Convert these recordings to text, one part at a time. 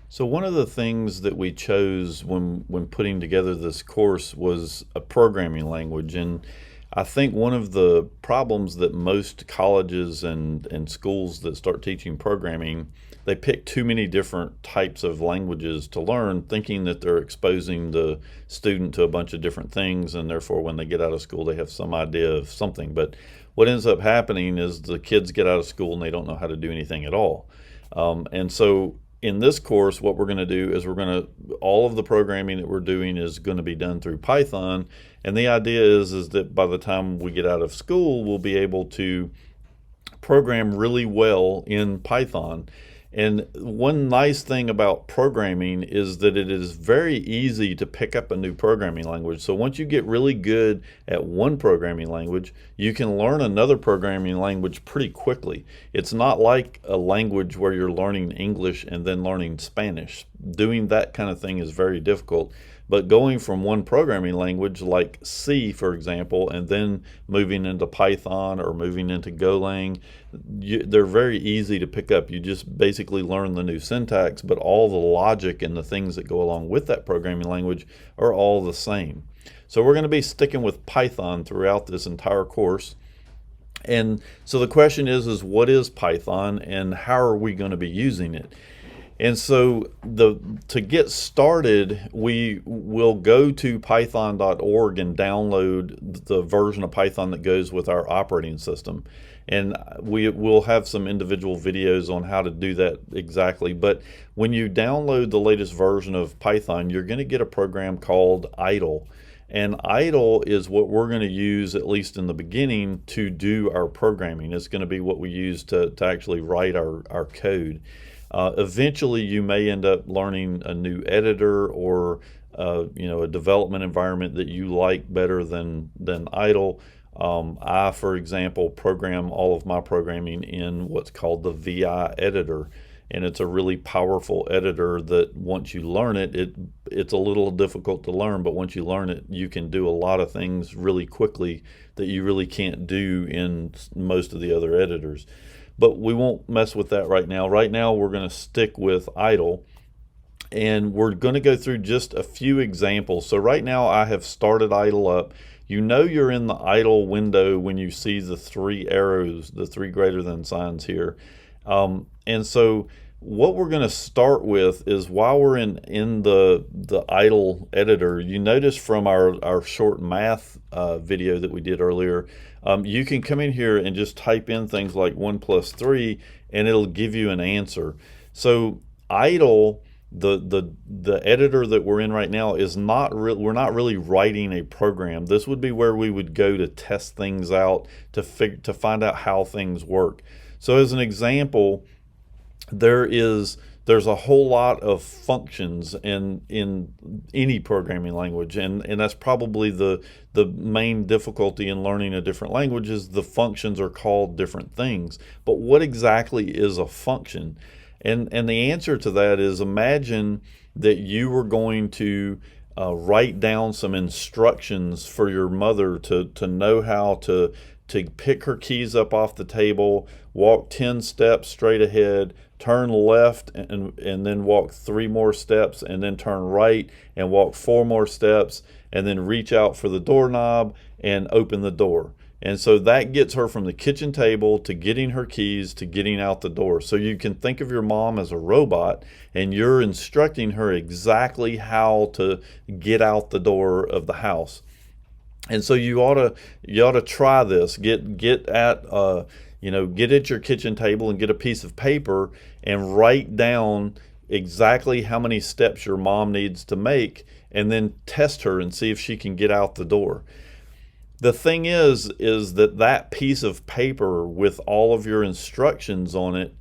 So one of the things that we chose when putting together this course was a programming language. And I think one of the problems that most colleges and schools that start teaching programming, they pick too many different types of languages to learn, thinking that they're exposing the student to a bunch of different things, and therefore when they get out of school they have some idea of something. But what ends up happening is the kids get out of school and they don't know how to do anything at all. And so in this course, what we're going to do is all of the programming that we're doing is going to be done through Python. And the idea is that by the time we get out of school, we'll be able to program really well in Python. And one nice thing about programming is that it is very easy to pick up a new programming language. So once you get really good at one programming language, you can learn another programming language pretty quickly. It's not like a language where you're learning English and then learning Spanish. Doing that kind of thing is very difficult. But going from one programming language like C, for example, and then moving into Python or moving into Golang, they're very easy to pick up. You just basically learn the new syntax, but all the logic and the things that go along with that programming language are all the same. So we're going to be sticking with Python throughout this entire course. And so the question is what is Python and how are we going to be using it? And so to get started, we will go to python.org and download the version of Python that goes with our operating system. And we will have some individual videos on how to do that exactly. But when you download the latest version of Python, you're going to get a program called Idle. And Idle is what we're going to use, at least in the beginning, to do our programming. It's going to be what we use to actually write our code. Eventually, you may end up learning a new editor or a development environment that you like better than Idle. I, for example, program all of my programming in what's called the VI editor, and it's a really powerful editor that once you learn it's a little difficult to learn, but once you learn it, you can do a lot of things really quickly that you really can't do in most of the other editors. But we won't mess with that right now. Right now, we're going to stick with Idle, and we're going to go through just a few examples. So right now, I have started Idle up. You know you're in the Idle window when you see the three arrows, the three greater than signs here. And so what we're going to start with is while we're in the Idle editor, you notice from our short math video that we did earlier, you can come in here and just type in things like 1 plus 3 and it'll give you an answer. So Idle, the editor that we're in right now, is we're not really writing a program. This would be where we would go to test things out to find out how things work. So as an example, there's a whole lot of functions in any programming language, and that's probably the main difficulty in learning a different language is the functions are called different things. But what exactly is a function? And the answer to that is, imagine that you were going to write down some instructions for your mother to know how to pick her keys up off the table, walk 10 steps straight ahead, turn left and then walk 3 more steps, and then turn right and walk 4 more steps, and then reach out for the doorknob and open the door. And so that gets her from the kitchen table to getting her keys to getting out the door. So you can think of your mom as a robot, and you're instructing her exactly how to get out the door of the house. And so you ought to try this. Get at your kitchen table and get a piece of paper and write down exactly how many steps your mom needs to make, and then test her and see if she can get out the door. The thing is that piece of paper with all of your instructions on it,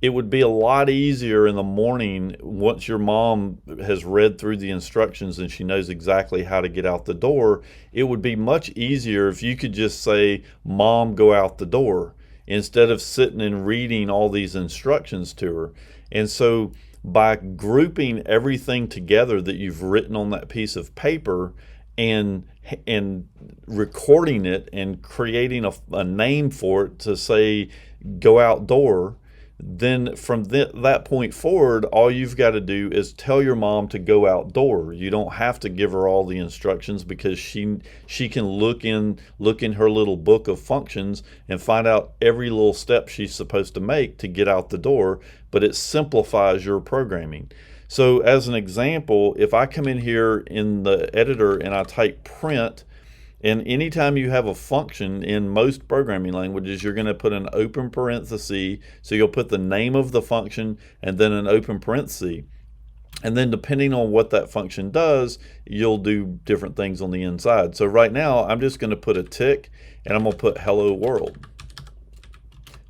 it would be a lot easier in the morning once your mom has read through the instructions and she knows exactly how to get out the door. It would be much easier if you could just say, "Mom, go out the door," instead of sitting and reading all these instructions to her. And so by grouping everything together that you've written on that piece of paper and recording it and creating a name for it to say "go outdoor," Then from that point forward, all you've got to do is tell your mom to go outdoor. You don't have to give her all the instructions, because she can look in her little book of functions and find out every little step she's supposed to make to get out the door, but it simplifies your programming. So as an example, if I come in here in the editor and I type print, and anytime you have a function in most programming languages, you're going to put an open parenthesis. So you'll put the name of the function and then an open parenthesis. And then depending on what that function does, you'll do different things on the inside. So right now, I'm just going to put a tick and I'm going to put hello world.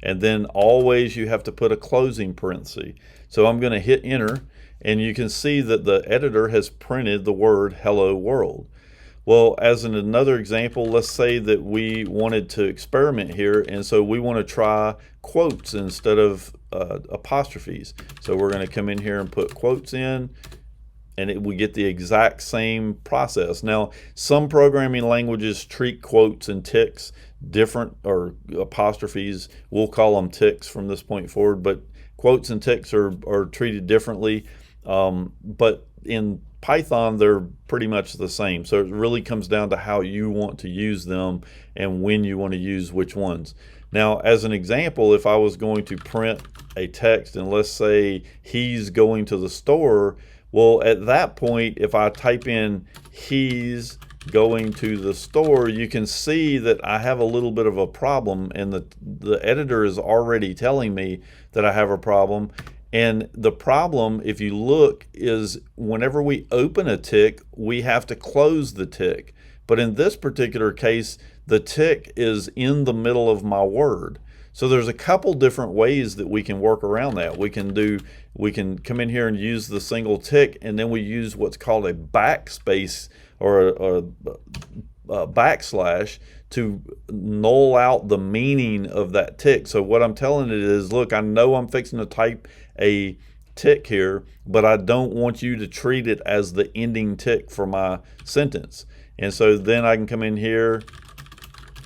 And then always you have to put a closing parenthesis. So I'm going to hit enter, and you can see that the editor has printed the word hello world. Well, as another example, let's say that we wanted to experiment here, and so we want to try quotes instead of apostrophes. So we're going to come in here and put quotes in, and we get the exact same process. Now, some programming languages treat quotes and ticks different, or apostrophes. We'll call them ticks from this point forward, but quotes and ticks are treated differently. But in Python, they're pretty much the same. So it really comes down to how you want to use them and when you want to use which ones. Now, as an example, if I was going to print a text, and let's say he's going to the store, well, at that point, if I type in he's going to the store, you can see that I have a little bit of a problem, and the editor is already telling me that I have a problem. And the problem, if you look, is whenever we open a tick, we have to close the tick. But in this particular case, the tick is in the middle of my word. So there's a couple different ways that we can work around that. We can come in here and use the single tick, and then we use what's called a backspace or a backslash to null out the meaning of that tick. So what I'm telling it is, look, I know I'm fixing to type a tick here, but I don't want you to treat it as the ending tick for my sentence. And so then I can come in here,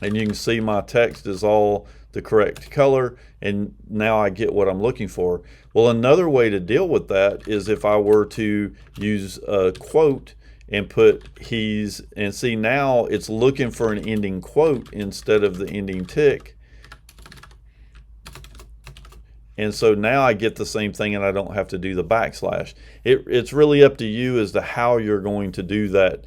and you can see my text is all the correct color, and now I get what I'm looking for. Well, another way to deal with that is if I were to use a quote and put he's, and see now it's looking for an ending quote instead of the ending tick. And so now I get the same thing, and I don't have to do the backslash. It's really up to you as to how you're going to do that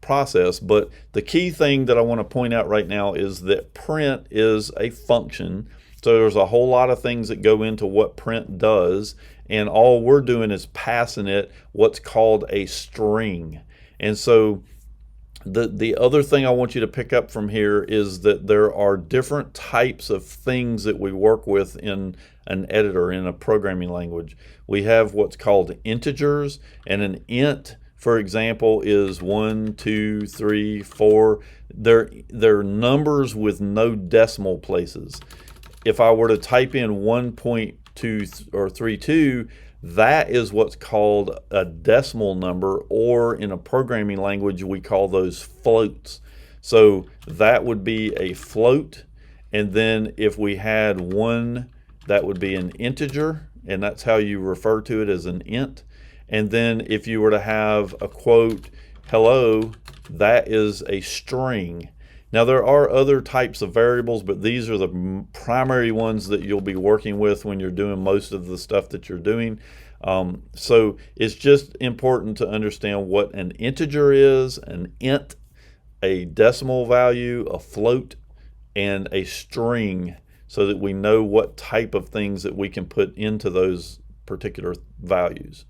process. But the key thing that I want to point out right now is that print is a function. So there's a whole lot of things that go into what print does, and all we're doing is passing it what's called a string. And so the other thing I want you to pick up from here is that there are different types of things that we work with in an editor, in a programming language. We have what's called integers, and an int, for example, is 1, 2, 3, 4. They're numbers with no decimal places. If I were to type in 1.2 or 32, that is what's called a decimal number, or in a programming language, we call those floats. So that would be a float. And then if we had 1, that would be an integer, and that's how you refer to it, as an int. And then if you were to have a quote, hello, that is a string. Now there are other types of variables, but these are the primary ones that you'll be working with when you're doing most of the stuff that you're doing. So it's just important to understand what an integer is, an int, a decimal value, a float, and a string, so that we know what type of things that we can put into those particular values.